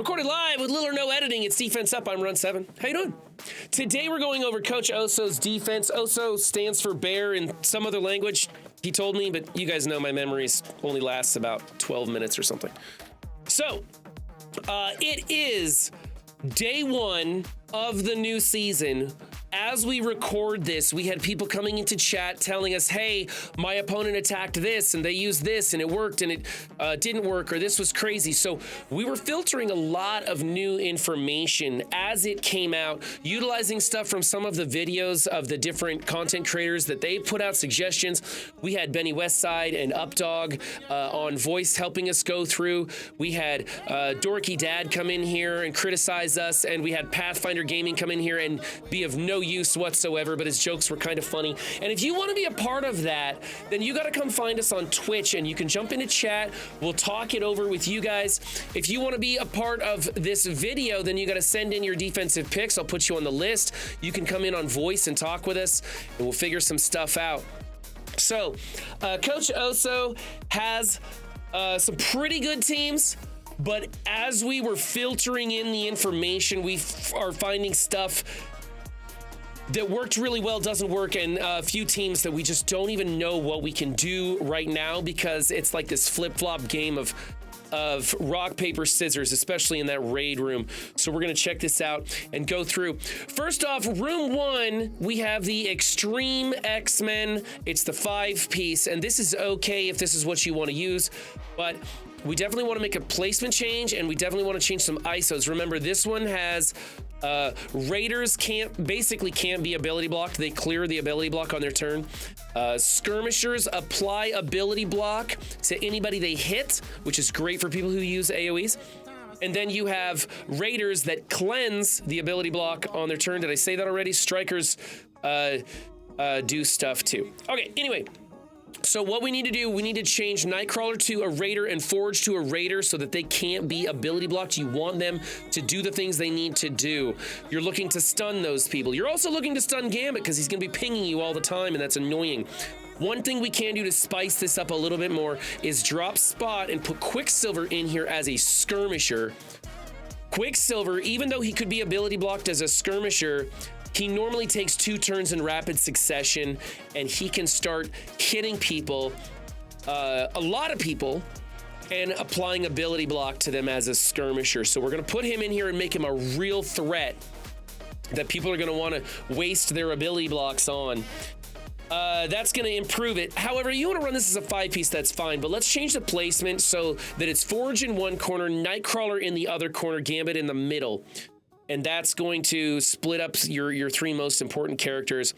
Recorded live with little or no editing. It's Defense Up. I'm Run 7. How you doing? Today we're going over Coach Oso's defense. Oso stands for bear in some other language, he told me, but you guys know my memories only lasts about 12 minutes or something. So, it is day one of the new season. As we record this, we had people coming into chat telling us, hey, my opponent attacked this and they used this and it worked and it didn't work, or this was crazy. So we were filtering a lot of new information as it came out, utilizing stuff from some of the videos of the different content creators that they put out suggestions. We had Benny Westside and Updog on voice helping us go through. We had Dorky Dad come in here and criticize us, and we had Pathfinder Gaming come in here and be of no use whatsoever, but his jokes were kind of funny. And if you want to be a part of that, then you got to come find us on Twitch, and you can jump into chat. We'll talk it over with you guys. If you want to be a part of this video, then you got to send in your defensive picks. I'll put you on the list. You can come in on voice and talk with us, and we'll figure some stuff out. So, Coach Oso has some pretty good teams. But as we were filtering in the information, we are finding stuff that worked really well doesn't work, and a few teams that we just don't even know what we can do right now, because it's like this flip-flop game of rock, paper, scissors, especially in that raid room. So we're going to check this out and go through. First off, room 1, we have the Extreme XMen. It's the 5-piece, and this is okay if this is what you want to use, but we definitely want to make a placement change, and we definitely want to change some ISOs. Remember, this one has raiders can't be ability blocked. They clear the ability block on their turn. Skirmishers apply ability block to anybody they hit, which is great for people who use AoEs. And then you have raiders that cleanse the ability block on their turn. Did I say that already? Strikers do stuff too. Okay, anyway. So what we need to do, we need to change Nightcrawler to a Raider and Forge to a Raider so that they can't be ability blocked. You want them to do the things they need to do. You're looking to stun those people. You're also looking to stun Gambit because he's going to be pinging you all the time, and that's annoying. One thing we can do to spice this up a little bit more is drop Spot and put Quicksilver in here as a skirmisher. Quicksilver, even though he could be ability blocked as a skirmisher, he normally takes 2 turns in rapid succession, and he can start hitting people, a lot of people, and applying ability block to them as a skirmisher. So we're going to put him in here and make him a real threat that people are going to want to waste their ability blocks on. That's going to improve it. However, you want to run this as a 5-piece, that's fine, but let's change the placement so that it's Forge in one corner, Nightcrawler in the other corner, Gambit in the middle. And that's going to split up your 3 most important characters.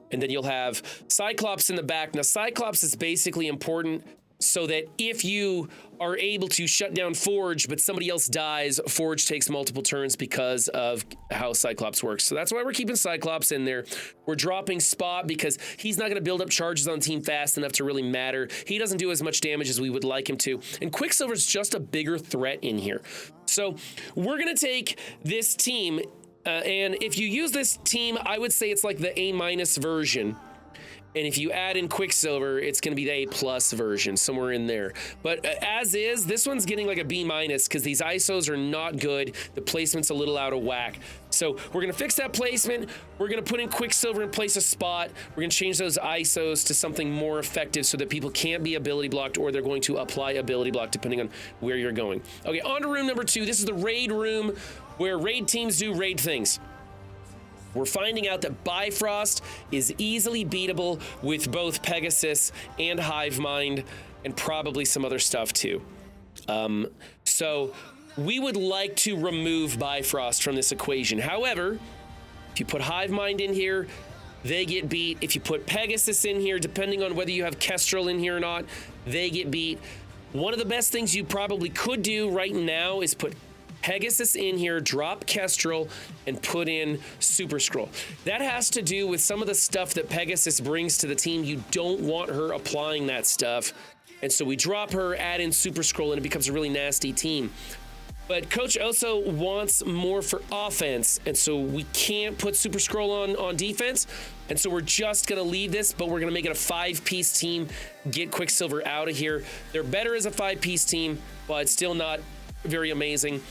And then you'll have Cyclops in the back. Now, Cyclops is basically important so that if you are able to shut down Forge, but somebody else dies, Forge takes multiple turns because of how Cyclops works. So that's why we're keeping Cyclops in there. We're dropping Spot because he's not going to build up charges on team fast enough to really matter. He doesn't do as much damage as we would like him to. And Quicksilver's just a bigger threat in here. So we're going to take this team, and if you use this team, I would say it's like the A- version. And if you add in Quicksilver, it's going to be the A+ version, somewhere in there. But as is, this one's getting like a B- because these ISOs are not good. The placement's a little out of whack. So we're going to fix that placement. We're going to put in Quicksilver and place a Spot. We're going to change those ISOs to something more effective so that people can't be ability blocked, or they're going to apply ability block depending on where you're going. Okay, on to room number 2. This is the raid room where raid teams do raid things. We're finding out that Bifrost is easily beatable with both Pegasus and Hivemind, and probably some other stuff too. So we would like to remove Bifrost from this equation. However, if you put Hivemind in here, they get beat. If you put Pegasus in here, depending on whether you have Kestrel in here or not, they get beat. One of the best things you probably could do right now is put Pegasus in here, drop Kestrel, and put in Super Scroll. That has to do with some of the stuff that Pegasus brings to the team. You don't want her applying that stuff. And so we drop her, add in Super Scroll, and it becomes a really nasty team. But Coach Oso wants more for offense, and so we can't put Super Scroll on defense. And so we're just going to leave this, but we're going to make it a 5-piece team, get Quicksilver out of here. They're better as a 5-piece team, but still not very amazing.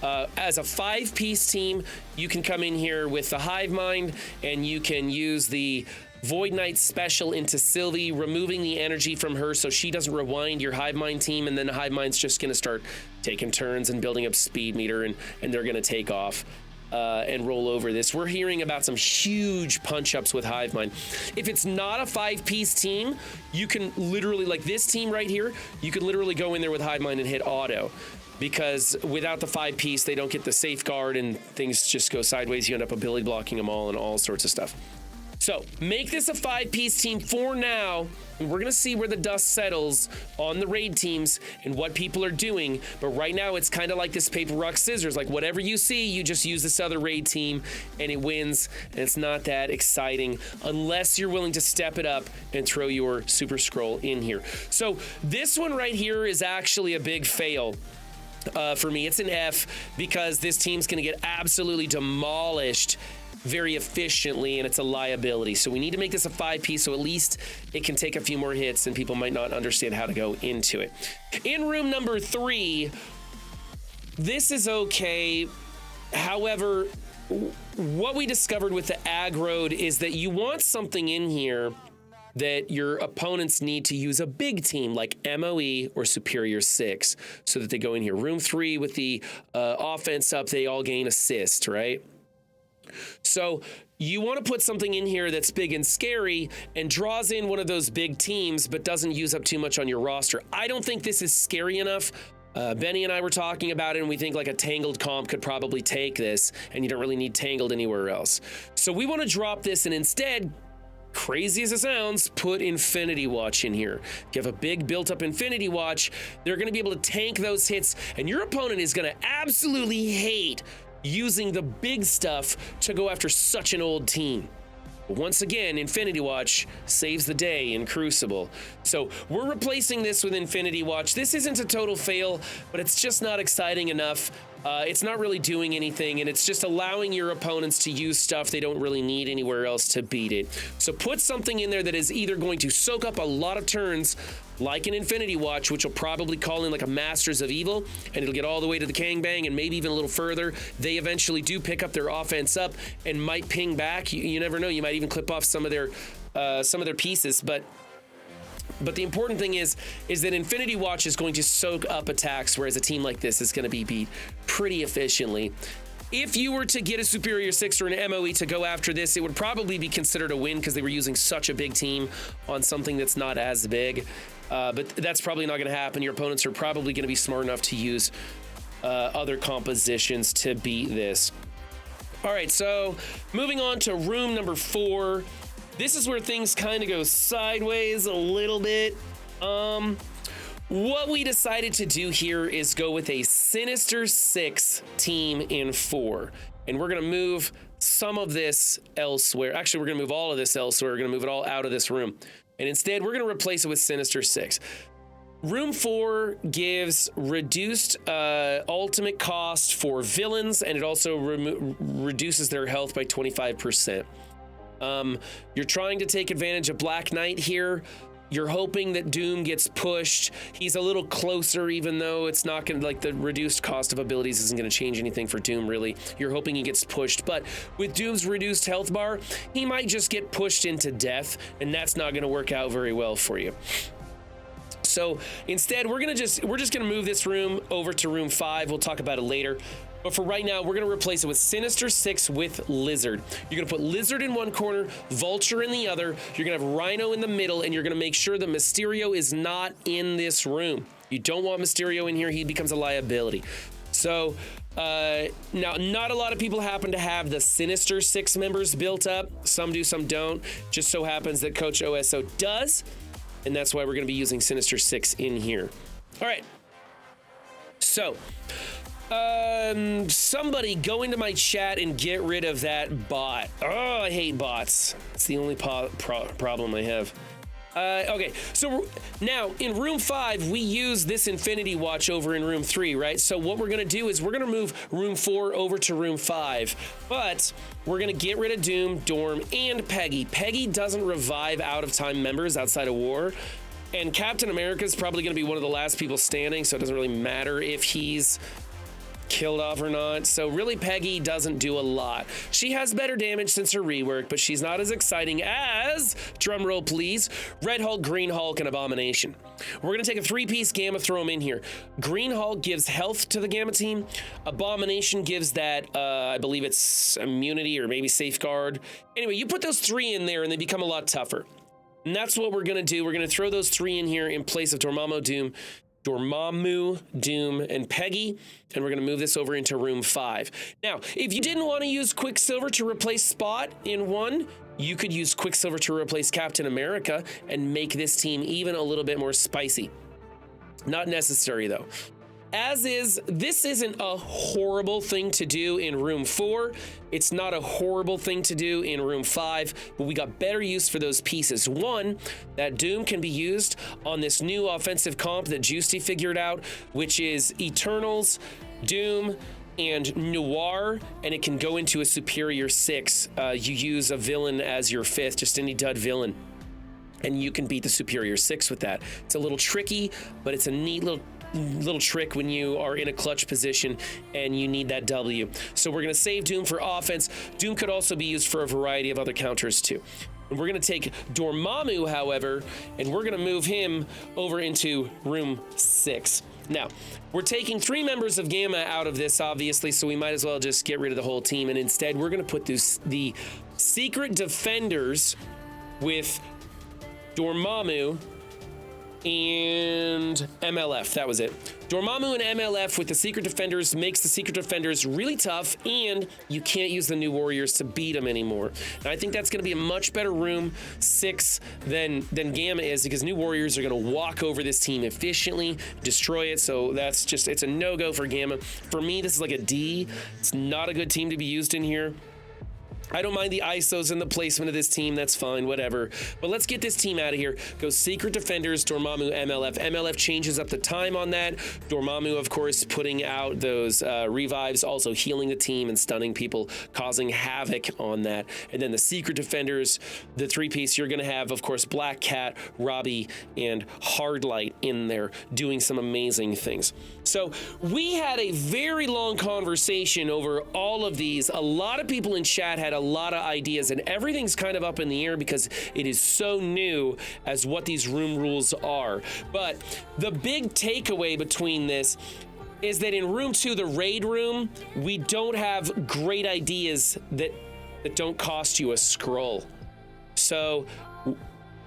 As a 5-piece team, you can come in here with the Hive Mind, and you can use the Void Knight special into Sylvie, removing the energy from her so she doesn't rewind your Hive Mind team, and then the Hive Mind's just going to start taking turns and building up speed meter, and they're going to take off and roll over this. We're hearing about some huge punch-ups with Hive Mind. If it's not a 5-piece team, you can literally, like this team right here, you could literally go in there with Hive Mind and hit auto. Because without the 5-piece, they don't get the safeguard and things just go sideways. You end up ability blocking them all and all sorts of stuff. So make this a 5-piece team for now, and we're gonna see where the dust settles on the raid teams and what people are doing. But right now it's kind of like this paper, rock, scissors. Like whatever you see, you just use this other raid team and it wins, and it's not that exciting unless you're willing to step it up and throw your super scroll in here. So this one right here is actually a big fail. For me, it's an F, because this team's gonna get absolutely demolished very efficiently, and it's a liability. So we need to make this a 5-piece, so at least it can take a few more hits and people might not understand how to go into it. In room number 3, this is okay. However, what we discovered with the aggro is that you want something in here that your opponents need to use a big team like MOE or Superior 6 so that they go in here. Room 3 with the offense up, they all gain assist, right? So you want to put something in here that's big and scary and draws in one of those big teams but doesn't use up too much on your roster. I don't think this is scary enough. Benny and I were talking about it, and we think like a Tangled comp could probably take this, and you don't really need Tangled anywhere else. So we want to drop this and instead, crazy as it sounds, put Infinity Watch in here. If you have a big built-up Infinity Watch, they're going to be able to tank those hits, and your opponent is going to absolutely hate using the big stuff to go after such an old team. But once again, Infinity Watch saves the day in Crucible. So we're replacing this with Infinity Watch. This isn't a total fail, but it's just not exciting enough. It's not really doing anything, and it's just allowing your opponents to use stuff they don't really need anywhere else to beat it. So put something in there that is either going to soak up a lot of turns, like an Infinity Watch, which will probably call in like a Masters of Evil, and it'll get all the way to the Kangbang and maybe even a little further. They eventually do pick up their offense up and might ping back. You never know. You might even clip off some of their pieces, but the important thing is that Infinity Watch is going to soak up attacks, whereas a team like this is going to be beat pretty efficiently. If you were to get a Superior 6 or an MOE to go after this, it would probably be considered a win because they were using such a big team on something that's not as big. But that's probably not going to happen. Your opponents are probably going to be smart enough to use other compositions to beat this. All right, so moving on to room number 4. This is where things kind of go sideways a little bit. What we decided to do here is go with a Sinister 6 team in 4. And we're going to move some of this elsewhere. Actually, we're going to move all of this elsewhere. We're going to move it all out of this room. And instead, we're going to replace it with Sinister 6. Room 4 gives reduced ultimate cost for villains, and it also reduces their health by 25%. You're trying to take advantage of Black Knight here. You're hoping that Doom gets pushed. He's a little closer, even though it's not going to, like, the reduced cost of abilities isn't going to change anything for Doom, really. You're hoping he gets pushed, but with Doom's reduced health bar, he might just get pushed into death, and that's not going to work out very well for you. So instead, we're just gonna move this room over to room 5. We'll talk about it later. But for right now, we're gonna replace it with Sinister 6 with Lizard. You're gonna put Lizard in one corner, Vulture in the other. You're gonna have Rhino in the middle, and you're gonna make sure that Mysterio is not in this room. You don't want Mysterio in here. He becomes a liability. So now, not a lot of people happen to have the Sinister 6 members built up. Some do, some don't. Just so happens that Coach OSO does. And that's why we're going to be using Sinister 6 in here. All right. So, somebody go into my chat and get rid of that bot. Oh, I hate bots. It's the only problem I have. Okay, so now in room 5, we use this Infinity Watch over in room 3, right? So what we're gonna do is we're gonna move room 4 over to room 5, but we're gonna get rid of Doom, Dorm, and Peggy. Peggy doesn't revive out-of-time members outside of war, and Captain America is probably gonna be one of the last people standing, so it doesn't really matter if he's killed off or not. So really Peggy doesn't do a lot. She has better damage since her rework, but she's not as exciting as, drumroll please, Red Hulk, Green Hulk, and Abomination. We're gonna take a 3-piece Gamma, throw them in here. Green Hulk gives health to the Gamma team. Abomination gives that, I believe it's immunity or maybe safeguard. Anyway, you put those 3 in there and they become a lot tougher. And that's what we're gonna do. We're gonna throw those 3 in here in place of Dormammu, Doom, and Peggy, and we're gonna move this over into room 5. Now, if you didn't want to use Quicksilver to replace Spot in 1, you could use Quicksilver to replace Captain America and make this team even a little bit more spicy. Not necessary though. As is, this isn't a horrible thing to do in room 4. It's not a horrible thing to do in room 5, but we got better use for those pieces. One, that Doom can be used on this new offensive comp that Juicy figured out, which is Eternals, Doom, and Noir, and it can go into a superior 6. You use a villain as your 5th, just any dud villain, and you can beat the superior 6 with that. It's a little tricky, but it's a neat little trick when you are in a clutch position and you need that W. So we're gonna save Doom for offense. Doom could also be used for a variety of other counters too. And we're gonna take Dormammu, however, and we're gonna move him over into room 6. Now, we're taking 3 members of Gamma out of this, obviously, so we might as well just get rid of the whole team, and instead we're gonna put the Secret Defenders with Dormammu and MLF. That was it. Dormammu and MLF with the Secret Defenders makes the Secret Defenders really tough, and you can't use the New Warriors to beat them anymore. And I think that's going to be a much better room 6 than Gamma is, because New Warriors are going to walk over this team efficiently, destroy it. So that's just, it's a no-go for Gamma. For me, this is like a D. It's not a good team to be used in here. I don't mind the ISOs and the placement of this team. That's fine, whatever. But let's get this team out of here. Go Secret Defenders, Dormammu, MLF. MLF changes up the time on that. Dormammu, of course, putting out those revives, also healing the team and stunning people, causing havoc on that. And then the Secret Defenders, the 3-piece, you're going to have, of course, Black Cat, Robbie, and Hardlight in there doing some amazing things. So we had a very long conversation over all of these. A lot of people in chat had a lot of ideas, and everything's kind of up in the air because it is so new as what these room rules are. But the big takeaway between this is that in room 2, the raid room, we don't have great ideas that don't cost you a scroll. So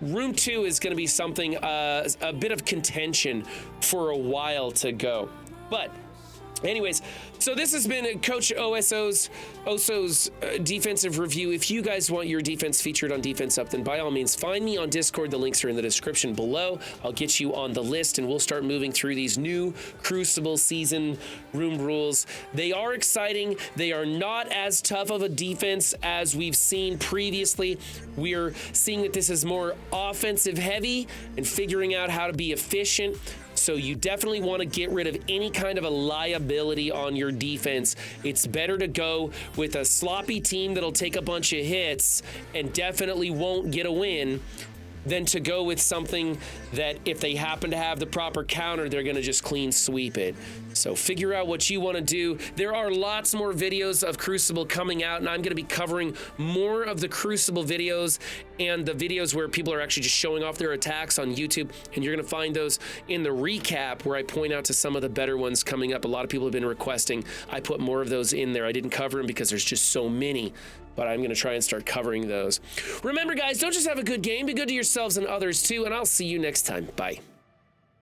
room 2 is going to be something, a bit of contention for a while to go. But anyways, so this has been Coach Oso's defensive review. If you guys want your defense featured on Defense Up, then by all means, find me on Discord. The links are in the description below. I'll get you on the list, and we'll start moving through these new Crucible season room rules. They are exciting. They are not as tough of a defense as we've seen previously. We're seeing that this is more offensive heavy and figuring out how to be efficient. So you definitely want to get rid of any kind of a liability on your defense. It's better to go with a sloppy team that'll take a bunch of hits and definitely won't get a win than to go with something that if they happen to have the proper counter, they're going to just clean sweep it. So figure out what you want to do. There are lots more videos of Crucible coming out, and I'm going to be covering more of the Crucible videos and the videos where people are actually just showing off their attacks on YouTube, and you're going to find those in the recap where I point out to some of the better ones coming up. A lot of people have been requesting I put more of those in there. I didn't cover them because there's just so many, but I'm going to try and start covering those. Remember, guys, don't just have a good game, be good to yourselves and others too, and I'll see you next time. Bye.